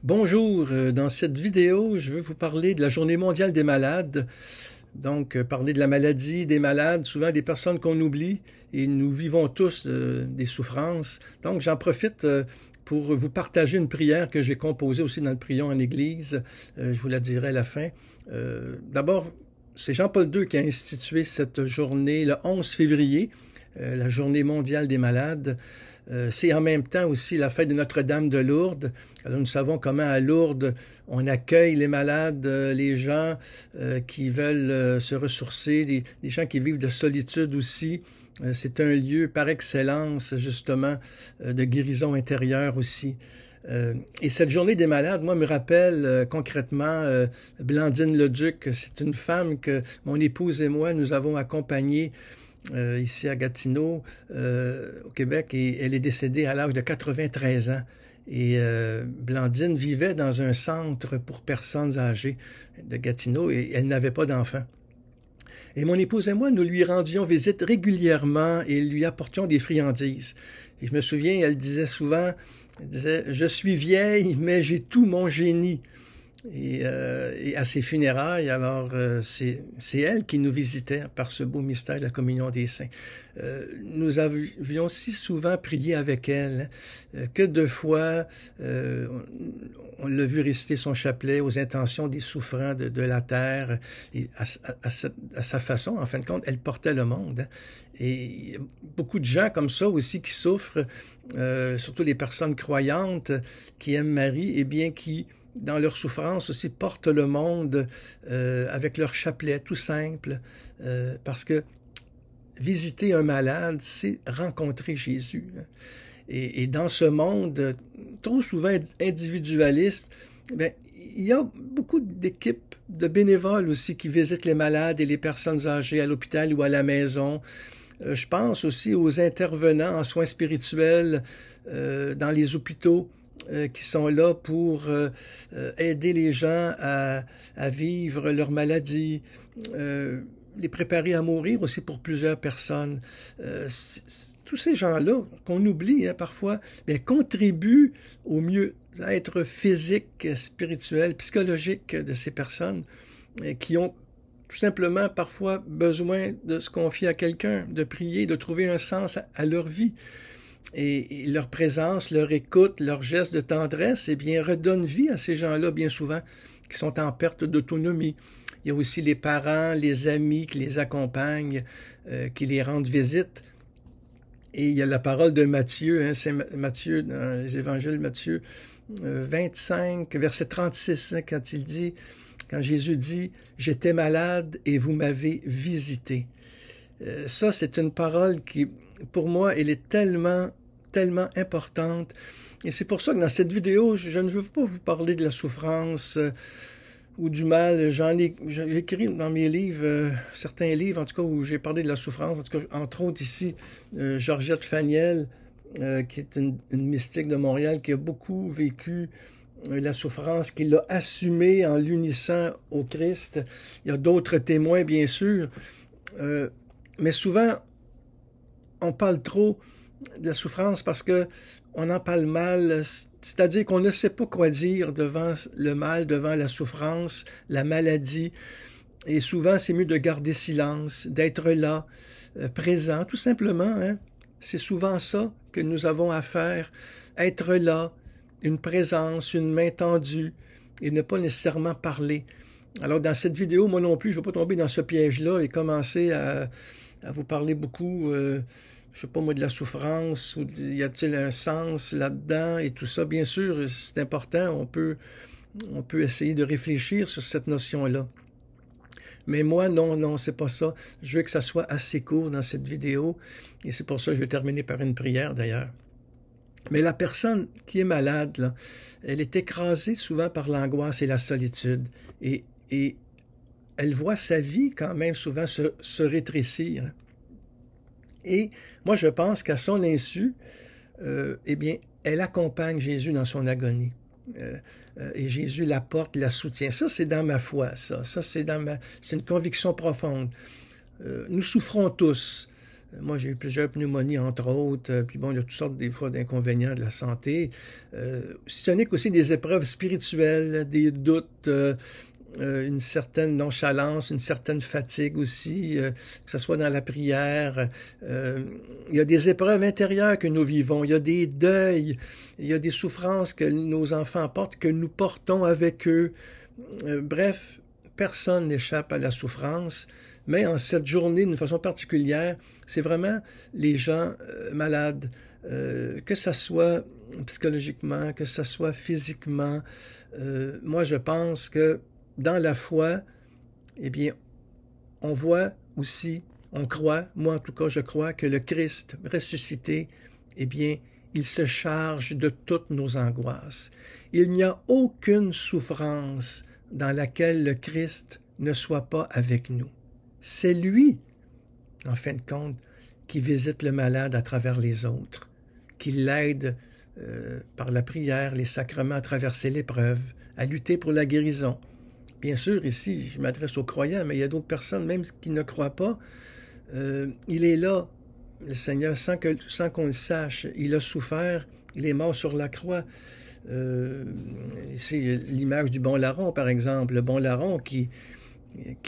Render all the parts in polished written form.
Bonjour, dans cette vidéo, je veux vous parler de la Journée mondiale des malades. Donc, parler de la maladie, des malades, souvent des personnes qu'on oublie, et nous vivons tous des souffrances. Donc, j'en profite pour vous partager une prière que j'ai composée aussi dans le prion en Église. Je vous la dirai à la fin. D'abord, c'est Jean-Paul II qui a institué cette journée le 11 février, la Journée mondiale des malades. C'est en même temps aussi la fête de Notre-Dame de Lourdes. Alors nous savons comment à Lourdes, on accueille les malades, les gens qui veulent se ressourcer, des gens qui vivent de solitude aussi. C'est un lieu par excellence, justement, de guérison intérieure aussi. Et cette journée des malades, moi, me rappelle concrètement Blandine Leduc. C'est une femme que mon épouse et moi, nous avons accompagnée ici à Gatineau, au Québec, et elle est décédée à l'âge de 93 ans. Et Blandine vivait dans un centre pour personnes âgées de Gatineau et elle n'avait pas d'enfants. Et mon épouse et moi, nous lui rendions visite régulièrement et lui apportions des friandises. Et je me souviens, elle disait souvent, elle disait, « Je suis vieille, mais j'ai tout mon génie. » Et à ses funérailles, alors c'est elle qui nous visitait par ce beau mystère de la communion des saints. Nous avions si souvent prié avec elle que de fois on l'a vu réciter son chapelet aux intentions des souffrants de la terre. Et à sa façon, en fin de compte, elle portait le monde. Et beaucoup de gens comme ça aussi qui souffrent, surtout les personnes croyantes qui aiment Marie, et bien qui dans leur souffrance aussi, portent le monde avec leur chapelet tout simple, parce que visiter un malade, c'est rencontrer Jésus. Et dans ce monde trop souvent individualiste, bien, il y a beaucoup d'équipes de bénévoles aussi qui visitent les malades et les personnes âgées à l'hôpital ou à la maison. Je pense aussi aux intervenants en soins spirituels dans les hôpitaux, qui sont là pour aider les gens à vivre leur maladie, les préparer à mourir aussi pour plusieurs personnes. Tous ces gens-là, qu'on oublie parfois, bien, contribuent au mieux-être physique, spirituel, psychologique de ces personnes qui ont tout simplement parfois besoin de se confier à quelqu'un, de prier, de trouver un sens à leur vie. Et leur présence, leur écoute, leur geste de tendresse, eh bien, redonne vie à ces gens-là, bien souvent, qui sont en perte d'autonomie. Il y a aussi les parents, les amis qui les accompagnent, qui les rendent visite. Et il y a la parole de Matthieu, c'est Matthieu, dans les évangiles, Matthieu 25, verset 36, quand Jésus dit « J'étais malade et vous m'avez visité ». Ça, c'est une parole qui, pour moi, elle est tellement importante. Et c'est pour ça que dans cette vidéo, je ne veux pas vous parler de la souffrance ou du mal. J'ai écrit dans mes livres, certains livres, en tout cas, où j'ai parlé de la souffrance, en tout cas, entre autres ici, Georgette Faniel, qui est une mystique de Montréal, qui a beaucoup vécu la souffrance, qui l'a assumée en l'unissant au Christ. Il y a d'autres témoins, bien sûr, mais souvent, on parle trop de la souffrance parce que on en parle mal, c'est-à-dire qu'on ne sait pas quoi dire devant le mal, devant la souffrance, la maladie. Et souvent, c'est mieux de garder silence, d'être là, présent, tout simplement. C'est souvent ça que nous avons à faire, être là, une présence, une main tendue, et ne pas nécessairement parler. Alors, dans cette vidéo, moi non plus, je ne veux pas tomber dans ce piège-là et commencer à vous parler beaucoup, je sais pas moi, de la souffrance, ou y a-t-il un sens là-dedans et tout ça. Bien sûr, c'est important, on peut essayer de réfléchir sur cette notion-là. Mais moi, non, c'est pas ça. Je veux que ça soit assez court dans cette vidéo, et c'est pour ça que je vais terminer par une prière d'ailleurs. Mais la personne qui est malade, là, elle est écrasée souvent par l'angoisse et la solitude, et elle voit sa vie quand même souvent se rétrécir. Et moi, je pense qu'à son insu, eh bien, elle accompagne Jésus dans son agonie. Et Jésus la porte, la soutient. Ça, c'est dans ma foi, ça. C'est une conviction profonde. Nous souffrons tous. Moi, j'ai eu plusieurs pneumonies, entre autres. Puis bon, il y a toutes sortes, des fois, d'inconvénients de la santé. Ce n'est qu'aussi des épreuves spirituelles, des doutes, une certaine nonchalance, une certaine fatigue aussi, que ce soit dans la prière. Il y a des épreuves intérieures que nous vivons, il y a des deuils, il y a des souffrances que nos enfants portent, que nous portons avec eux. Bref, personne n'échappe à la souffrance, mais en cette journée, d'une façon particulière, c'est vraiment les gens malades, que ça soit psychologiquement, que ça soit physiquement. Moi, je pense que dans la foi, eh bien, on voit aussi, on croit, moi en tout cas, je crois que le Christ ressuscité, eh bien, il se charge de toutes nos angoisses. Il n'y a aucune souffrance dans laquelle le Christ ne soit pas avec nous. C'est lui, en fin de compte, qui visite le malade à travers les autres, qui l'aide par la prière, les sacrements à traverser l'épreuve, à lutter pour la guérison. Bien sûr, ici, je m'adresse aux croyants, mais il y a d'autres personnes, même qui ne croient pas. Il est là, le Seigneur, sans qu'on le sache. Il a souffert, il est mort sur la croix. C'est l'image du bon larron, par exemple. Le bon larron qui,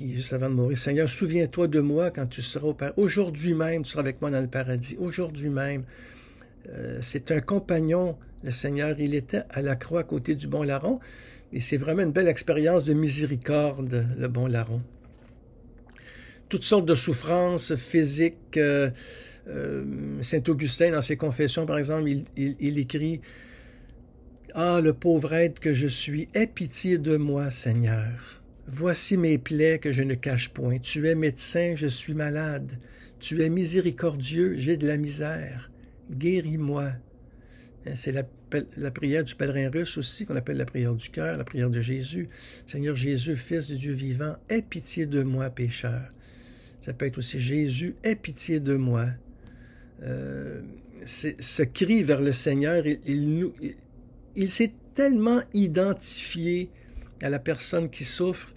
juste avant de mourir, Seigneur, souviens-toi de moi quand tu seras au paradis. Aujourd'hui même, tu seras avec moi dans le paradis. Aujourd'hui même. C'est un compagnon, le Seigneur. Il était à la croix à côté du bon larron. Et c'est vraiment une belle expérience de miséricorde, le bon larron. Toutes sortes de souffrances physiques. Saint Augustin, dans ses confessions, par exemple, il écrit « Ah, le pauvre être que je suis, aie pitié de moi, Seigneur. Voici mes plaies que je ne cache point. Tu es médecin, je suis malade. Tu es miséricordieux, j'ai de la misère. Guéris-moi. » C'est la prière du pèlerin russe aussi, qu'on appelle la prière du cœur, la prière de Jésus. Seigneur Jésus, Fils de Dieu vivant, aie pitié de moi, pécheur. Ça peut être aussi Jésus, aie pitié de moi. Ce cri vers le Seigneur, il s'est tellement identifié à la personne qui souffre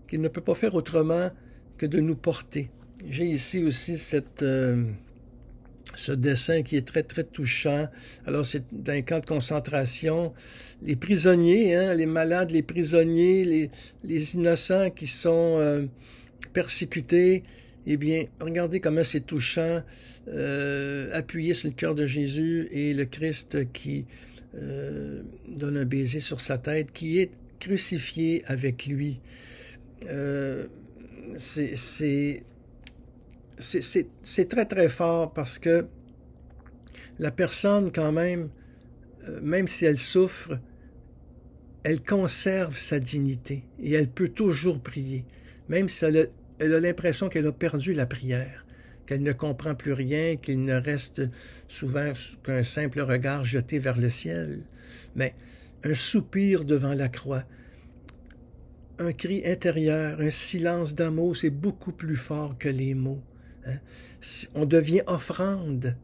qu'il ne peut pas faire autrement que de nous porter. J'ai ici aussi ce dessin qui est très, très touchant. Alors, c'est dans un camp de concentration. Les prisonniers, hein, les malades, les prisonniers, les innocents qui sont persécutés, eh bien, regardez comment c'est touchant, appuyé sur le cœur de Jésus et le Christ qui donne un baiser sur sa tête, qui est crucifié avec lui. C'est très, très fort parce que la personne, quand même, même si elle souffre, elle conserve sa dignité et elle peut toujours prier, même si elle a l'impression qu'elle a perdu la prière, qu'elle ne comprend plus rien, qu'il ne reste souvent qu'un simple regard jeté vers le ciel. Mais un soupir devant la croix, un cri intérieur, un silence d'amour, c'est beaucoup plus fort que les mots. Hein? On devient offrande,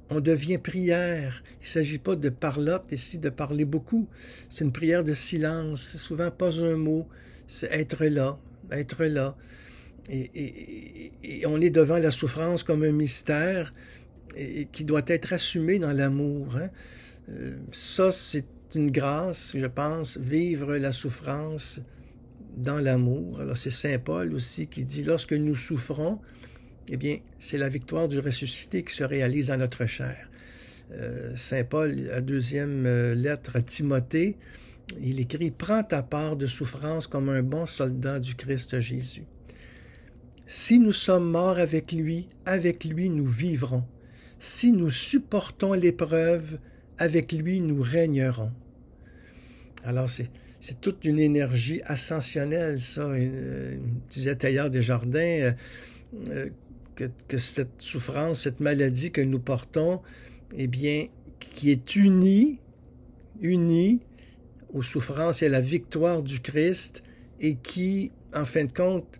on devient prière. Il ne s'agit pas de parlotte ici, de parler beaucoup. C'est une prière de silence, souvent pas un mot. C'est être là, être là. Et on est devant la souffrance comme un mystère qui doit être assumé dans l'amour. Hein? Ça, c'est une grâce, je pense, vivre la souffrance dans l'amour. Alors c'est Saint Paul aussi qui dit, lorsque nous souffrons, eh bien, c'est la victoire du ressuscité qui se réalise dans notre chair. Saint Paul, la deuxième lettre à Timothée, il écrit, prends ta part de souffrance comme un bon soldat du Christ Jésus. Si nous sommes morts avec lui nous vivrons. Si nous supportons l'épreuve, avec lui nous régnerons. Alors c'est toute une énergie ascensionnelle, ça. Disait Teilhard Desjardins que cette souffrance, cette maladie que nous portons, eh bien, qui est unie aux souffrances et à la victoire du Christ et qui, en fin de compte,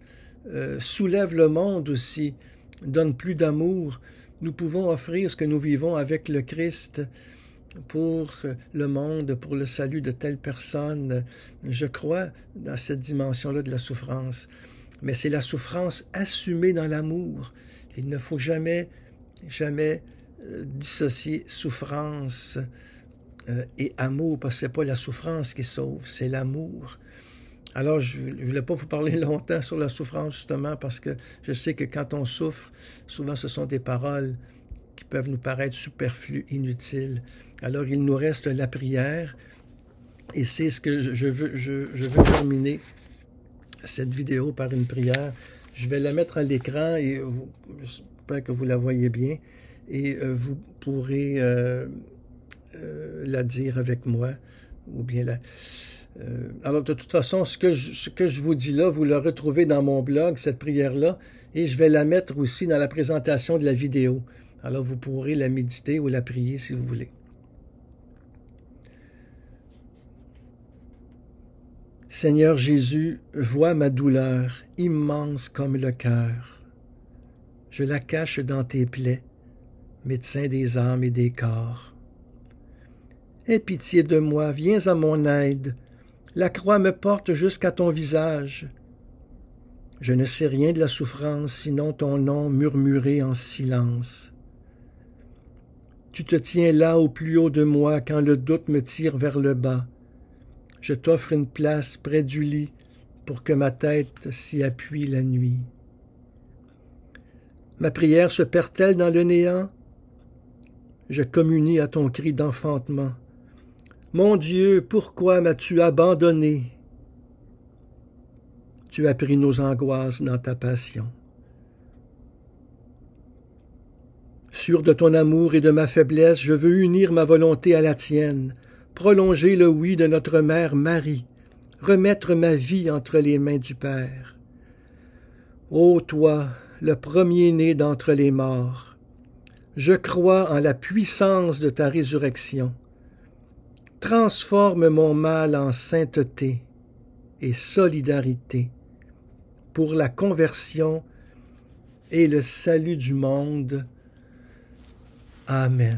soulève le monde aussi, donne plus d'amour. Nous pouvons offrir ce que nous vivons avec le Christ pour le monde, pour le salut de telle personne. Je crois dans cette dimension-là de la souffrance. Mais c'est la souffrance assumée dans l'amour. Il ne faut jamais jamais dissocier souffrance et amour, parce que c'est pas la souffrance qui sauve, c'est l'amour. Alors, je ne voulais pas vous parler longtemps sur la souffrance, justement, parce que je sais que quand on souffre, souvent ce sont des paroles qui peuvent nous paraître superflues, inutiles. Alors, il nous reste la prière, et c'est ce que je veux terminer cette vidéo par une prière. Je vais la mettre à l'écran, et j'espère que vous la voyez bien, et vous pourrez la dire avec moi, ou bien la... alors, de toute façon, ce que je vous dis là, vous le retrouvez dans mon blog, cette prière-là, et je vais la mettre aussi dans la présentation de la vidéo. Alors, vous pourrez la méditer ou la prier si vous voulez. Seigneur Jésus, vois ma douleur, immense comme le cœur. Je la cache dans tes plaies, médecin des âmes et des corps. Aie pitié de moi, viens à mon aide. La croix me porte jusqu'à ton visage. Je ne sais rien de la souffrance, sinon ton nom murmuré en silence. Tu te tiens là au plus haut de moi quand le doute me tire vers le bas. Je t'offre une place près du lit pour que ma tête s'y appuie la nuit. Ma prière se perd-elle dans le néant? Je communie à ton cri d'enfantement. Mon Dieu, pourquoi m'as-tu abandonné? Tu as pris nos angoisses dans ta passion. Sûr de ton amour et de ma faiblesse, je veux unir ma volonté à la tienne, prolonger le oui de notre mère Marie, remettre ma vie entre les mains du Père. Ô toi, le premier-né d'entre les morts, je crois en la puissance de ta résurrection. Transforme mon mal en sainteté et solidarité pour la conversion et le salut du monde. Amen.